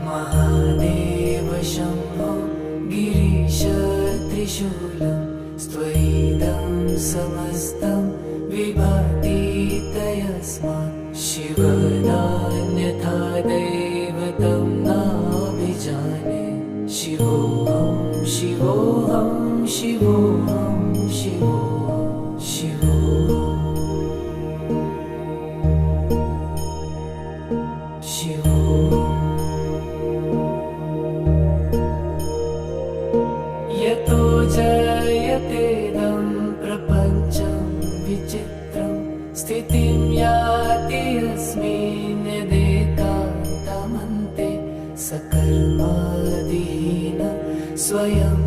महादेव शम्भो गिरीश त्रिशूलं स्त्वयिदं समस्तं विभाति तस्मात् शिवनान्यथा दैवतं नाभिजाने शिवोऽहं शिवोऽहं शिवोऽहं शिवोऽहं शिवोऽहं यतो जयतेदं प्रपञ्चं विचित्रं स्थितिं याति यस्मिन् यदेकान्तमन्ते सकर्मादिहीन स्वयं